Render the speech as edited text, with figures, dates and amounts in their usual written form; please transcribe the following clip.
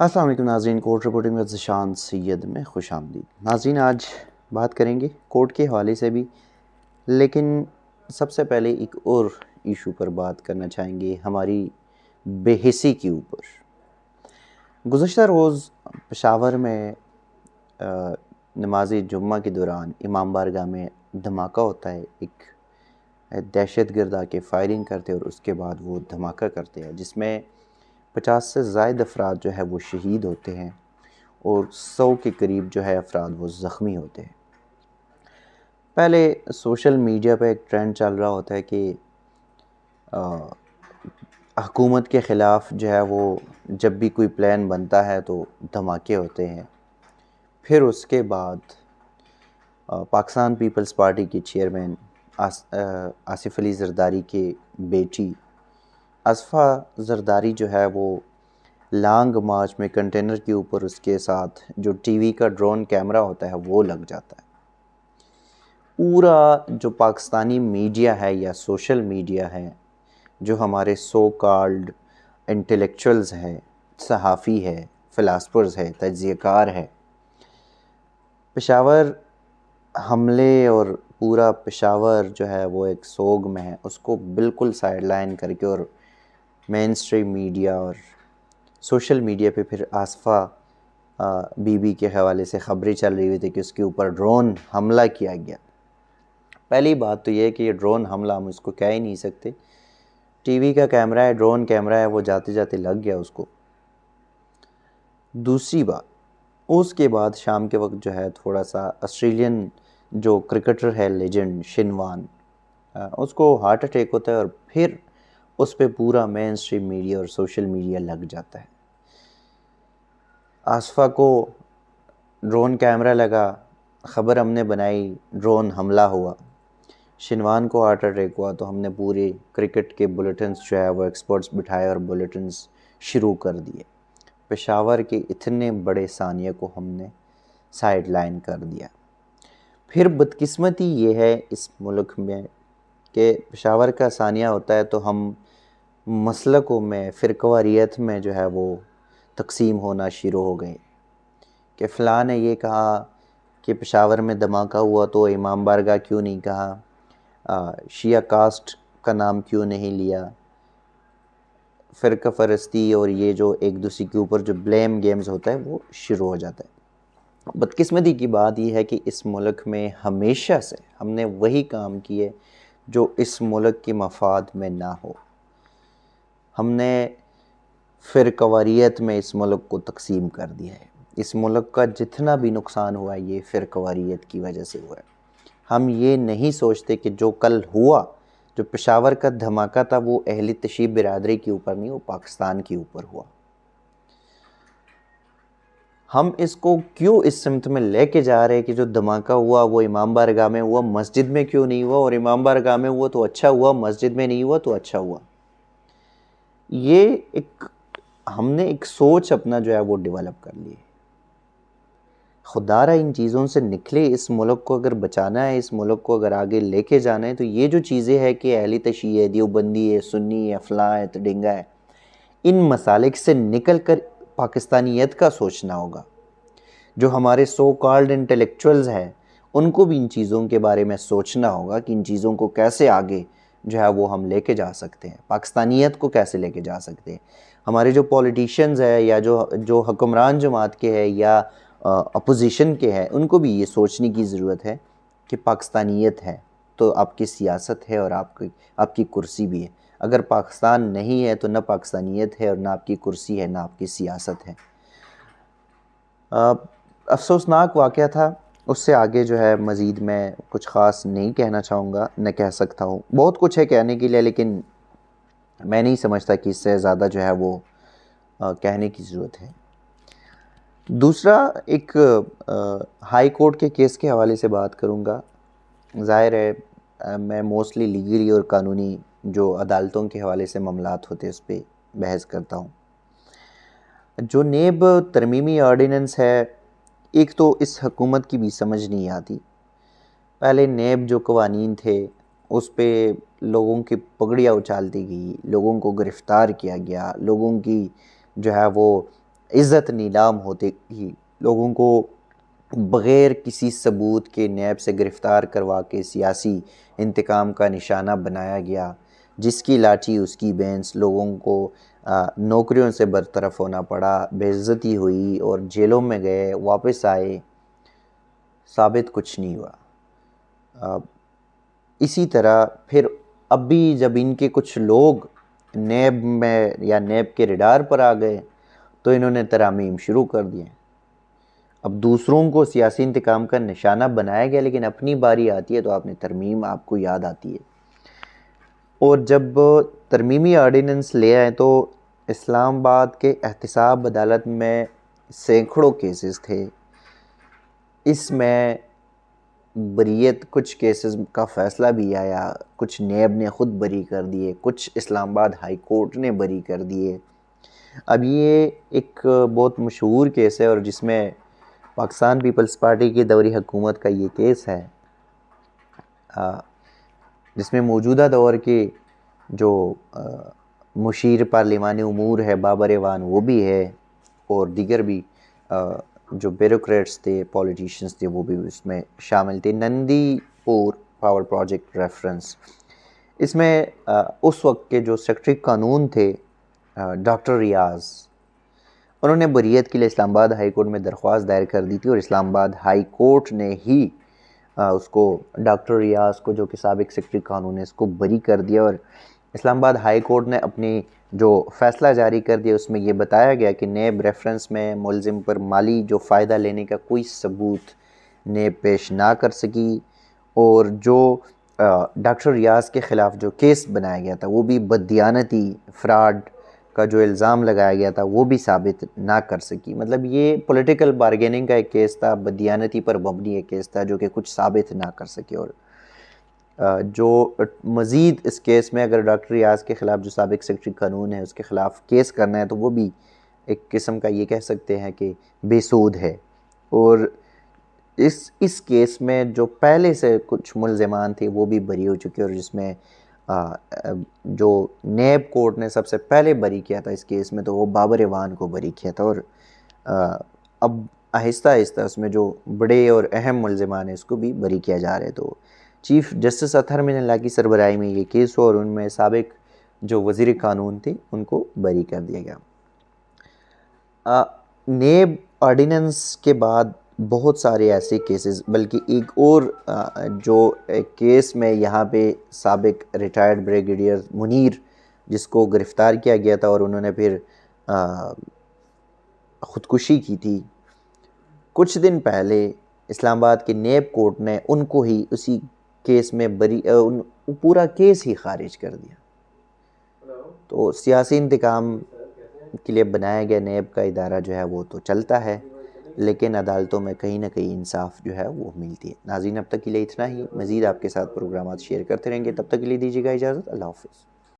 السلام علیکم ناظرین، کورٹ رپورٹنگ میں ذیشان سید میں خوش آمدید۔ ناظرین، آج بات کریں گے کورٹ کے حوالے سے بھی، لیکن سب سے پہلے ایک اور ایشو پر بات کرنا چاہیں گے، ہماری بے حسی کے اوپر۔ گزشتہ روز پشاور میں نماز جمعہ کے دوران امام بارگاہ میں دھماکہ ہوتا ہے، ایک دہشت گرد آ کے فائرنگ کرتے ہیں اور اس کے بعد وہ دھماکہ کرتے ہیں، جس میں 50 سے زائد افراد جو ہے وہ شہید ہوتے ہیں اور 100 کے قریب جو ہے افراد وہ زخمی ہوتے ہیں۔ پہلے سوشل میڈیا پہ ایک ٹرینڈ چل رہا ہوتا ہے کہ حکومت کے خلاف جو ہے وہ جب بھی کوئی پلان بنتا ہے تو دھماکے ہوتے ہیں۔ پھر اس کے بعد پاکستان پیپلز پارٹی کے چیئرمین آصف علی زرداری کے بیٹی اصفہ زرداری جو ہے وہ لانگ مارچ میں کنٹینر کے اوپر اس کے ساتھ جو ٹی وی کا ڈرون کیمرہ ہوتا ہے وہ لگ جاتا ہے۔ پورا جو پاکستانی میڈیا ہے یا سوشل میڈیا ہے، جو ہمارے سو کالڈ انٹلیکچوئلز ہیں، صحافی ہے، فلاسفرز ہے، تجزیہ کار ہے، پشاور حملے اور پورا پشاور جو ہے وہ ایک سوگ میں ہے، اس کو بالکل سائیڈ لائن کر کے اور مین اسٹریم میڈیا اور سوشل میڈیا پہ پھر آصفہ بی بی کے حوالے سے خبریں چل رہی ہوئی تھی کہ اس کے اوپر ڈرون حملہ کیا گیا۔ پہلی بات تو یہ ہے کہ یہ ڈرون حملہ ہم اس کو کہہ ہی نہیں سکتے، ٹی وی کا کیمرہ ہے، ڈرون کیمرہ ہے، وہ جاتے جاتے لگ گیا اس کو۔ دوسری بات، اس کے بعد شام کے وقت جو ہے تھوڑا سا آسٹریلین جو کرکٹر ہے لیجنڈ شین وارن، اس کو ہارٹ اٹیک ہوتا ہے اور پھر اس پہ پورا مین اسٹریم میڈیا اور سوشل میڈیا لگ جاتا ہے۔ آصفہ کو ڈرون کیمرہ لگا، خبر ہم نے بنائی، ڈرون حملہ ہوا، شنوان کو ہارٹ اٹیک ہوا، تو ہم نے پورے کرکٹ کے بلیٹنز جو ہے وہ ایکسپرٹس بٹھائے اور بلیٹنز شروع کر دیے۔ پشاور کے اتنے بڑے ثانیہ کو ہم نے سائیڈ لائن کر دیا۔ پھر بدقسمتی یہ ہے اس ملک میں کہ پشاور کا ثانیہ ہوتا ہے تو ہم مسلکوں میں، فرقہ واریت میں جو ہے وہ تقسیم ہونا شروع ہو گئے کہ فلاں نے یہ کہا کہ پشاور میں دھماکہ ہوا تو امام بارگاہ کیوں نہیں کہا، شیعہ کاسٹ کا نام کیوں نہیں لیا، فرقہ فرستی اور یہ جو ایک دوسرے کے اوپر جو بلیم گیمز ہوتا ہے وہ شروع ہو جاتا ہے۔ بدقسمتی کی بات یہ ہے کہ اس ملک میں ہمیشہ سے ہم نے وہی کام کیے جو اس ملک کے مفاد میں نہ ہو۔ ہم نے فرقہ واریت میں اس ملک کو تقسیم کر دیا ہے۔ اس ملک کا جتنا بھی نقصان ہوا ہے یہ فرقہ واریت کی وجہ سے ہوا ہے۔ ہم یہ نہیں سوچتے کہ جو کل ہوا، جو پشاور کا دھماکہ تھا، وہ اہل تشیع برادری کے اوپر نہیں، وہ پاکستان کے اوپر ہوا۔ ہم اس کو کیوں اس سمت میں لے کے جا رہے ہیں کہ جو دھماکہ ہوا وہ امام بارگاہ میں ہوا، مسجد میں کیوں نہیں ہوا، اور امام بارگاہ میں ہوا تو اچھا ہوا، مسجد میں نہیں ہوا تو اچھا ہوا۔ یہ ہم نے ایک سوچ اپنا جو ہے وہ ڈیولپ کر لی ہے۔ خدارہ ان چیزوں سے نکلے، اس ملک کو اگر بچانا ہے، اس ملک کو اگر آگے لے کے جانا ہے، تو یہ جو چیزیں ہیں کہ اہل تشیع ہے، دیوبندی ہے، سنی ہے، فلاں ہے، تڈنگا ہے، ان مسالک سے نکل کر پاکستانیت کا سوچنا ہوگا۔ جو ہمارے سو کالڈ انٹلیکچوئلز ہیں ان کو بھی ان چیزوں کے بارے میں سوچنا ہوگا کہ ان چیزوں کو کیسے آگے جو ہے وہ ہم لے کے جا سکتے ہیں، پاکستانیت کو کیسے لے کے جا سکتے ہیں۔ ہمارے جو پولیٹیشنز ہیں یا جو حکمران جماعت کے ہیں یا اپوزیشن کے ہیں، ان کو بھی یہ سوچنے کی ضرورت ہے کہ پاکستانیت ہے تو آپ کی سیاست ہے اور آپ کی کرسی بھی ہے۔ اگر پاکستان نہیں ہے تو نہ پاکستانیت ہے اور نہ آپ کی کرسی ہے، نہ آپ کی سیاست ہے۔ افسوسناک واقعہ تھا، اس سے آگے جو ہے مزید میں کچھ خاص نہیں کہنا چاہوں گا، نہ کہہ سکتا ہوں۔ بہت کچھ ہے کہنے کے لیے، لیکن میں نہیں سمجھتا کہ اس سے زیادہ جو ہے وہ کہنے کی ضرورت ہے۔ دوسرا، ایک ہائی کورٹ کے کیس کے حوالے سے بات کروں گا۔ ظاہر ہے میں موسٹلی لیگلی اور قانونی جو عدالتوں کے حوالے سے معاملات ہوتے ہیں اس پہ بحث کرتا ہوں۔ جو نیب ترمیمی آرڈیننس ہے، ایک تو اس حکومت کی بھی سمجھ نہیں آتی۔ پہلے نیب جو قوانین تھے اس پہ لوگوں کی پگڑیاں اچالتی گئی، لوگوں کو گرفتار کیا گیا، لوگوں کی جو ہے وہ عزت نیلام ہوتے ہی لوگوں کو بغیر کسی ثبوت کے نیب سے گرفتار کروا کے سیاسی انتقام کا نشانہ بنایا گیا، جس کی لاٹھی اس کی بینس، لوگوں کو نوکریوں سے برطرف ہونا پڑا، بے عزتی ہوئی اور جیلوں میں گئے، واپس آئے، ثابت کچھ نہیں ہوا۔ اسی طرح پھر اب بھی جب ان کے کچھ لوگ نیب میں یا نیب کے ریڈار پر آ گئے تو انہوں نے ترامیم شروع کر دیے۔ اب دوسروں کو سیاسی انتقام کا نشانہ بنایا گیا، لیکن اپنی باری آتی ہے تو آپ نے ترمیم آپ کو یاد آتی ہے۔ اور جب ترمیمی آرڈیننس لے آئے تو اسلام آباد کے احتساب عدالت میں سینکڑوں کیسز تھے، اس میں بریت کچھ کیسز کا فیصلہ بھی آیا، کچھ نیب نے خود بری کر دیے، کچھ اسلام آباد ہائی کورٹ نے بری کر دیے۔ اب یہ ایک بہت مشہور کیس ہے اور جس میں پاکستان پیپلز پارٹی کی دوری حکومت کا یہ کیس ہے، جس میں موجودہ دور کے جو مشیر پارلیمانی امور ہے بابر ایوان وہ بھی ہے، اور دیگر بھی جو بیوروکریٹس تھے، پولیٹیشنز تھے، وہ بھی اس میں شامل تھے۔ نندی پور پاور پروجیکٹ ریفرنس، اس میں اس وقت کے جو سیکرٹری قانون تھے ڈاکٹر ریاض، انہوں نے بریت کے لیے اسلام آباد ہائی کورٹ میں درخواست دائر کر دی تھی، اور اسلام آباد ہائی کورٹ نے ہی اس کو ڈاکٹر ریاض کو، جو کہ سابق سیکرٹری قانون ہے، اس کو بری کر دیا۔ اور اسلام آباد ہائی کورٹ نے اپنی جو فیصلہ جاری کر دیا اس میں یہ بتایا گیا کہ نیب ریفرنس میں ملزم پر مالی جو فائدہ لینے کا کوئی ثبوت نیب پیش نہ کر سکی، اور جو ڈاکٹر ریاض کے خلاف جو کیس بنایا گیا تھا وہ بھی بددیانتی فراڈ کا جو الزام لگایا گیا تھا وہ بھی ثابت نہ کر سکی۔ مطلب یہ پولیٹیکل بارگیننگ کا ایک کیس تھا، بددیانتی پر مبنی ایک کیس تھا جو کہ کچھ ثابت نہ کر سکے۔ اور جو مزید اس کیس میں اگر ڈاکٹر ریاض کے خلاف جو سابق سیکرٹری قانون ہے اس کے خلاف کیس کرنا ہے تو وہ بھی ایک قسم کا یہ کہہ سکتے ہیں کہ بے سود ہے۔ اور اس کیس میں جو پہلے سے کچھ ملزمان تھے وہ بھی بری ہو چکے، اور جس میں جو نیب کورٹ نے سب سے پہلے بری کیا تھا اس کیس میں تو وہ بابر ایوان کو بری کیا تھا، اور اب آہستہ آہستہ اس میں جو بڑے اور اہم ملزمان ہیں اس کو بھی بری کیا جا رہا ہے۔ تو چیف جسٹس اطہر من اللہ کی سربراہی میں یہ کیس ہو، اور ان میں سابق جو وزیر قانون تھے ان کو بری کر دیا گیا۔ نیب آرڈیننس کے بعد بہت سارے ایسے کیسز، بلکہ ایک اور جو کیس میں یہاں پہ سابق ریٹائرڈ بریگیڈیئر منیر جس کو گرفتار کیا گیا تھا اور انہوں نے پھر خودکشی کی تھی، کچھ دن پہلے اسلام آباد کے نیب کورٹ نے ان کو ہی اسی کیس میں پورا کیس ہی خارج کر دیا۔ تو سیاسی انتقام کے لیے بنایا گیا نیب کا ادارہ جو ہے وہ تو چلتا ہے، لیکن عدالتوں میں کہیں نہ کہیں انصاف جو ہے وہ ملتی ہے۔ ناظرین اب تک کے لیے اتنا ہی، مزید آپ کے ساتھ پروگرامات شیئر کرتے رہیں گے، تب تک کے لیے دیجیے گا اجازت، اللہ حافظ۔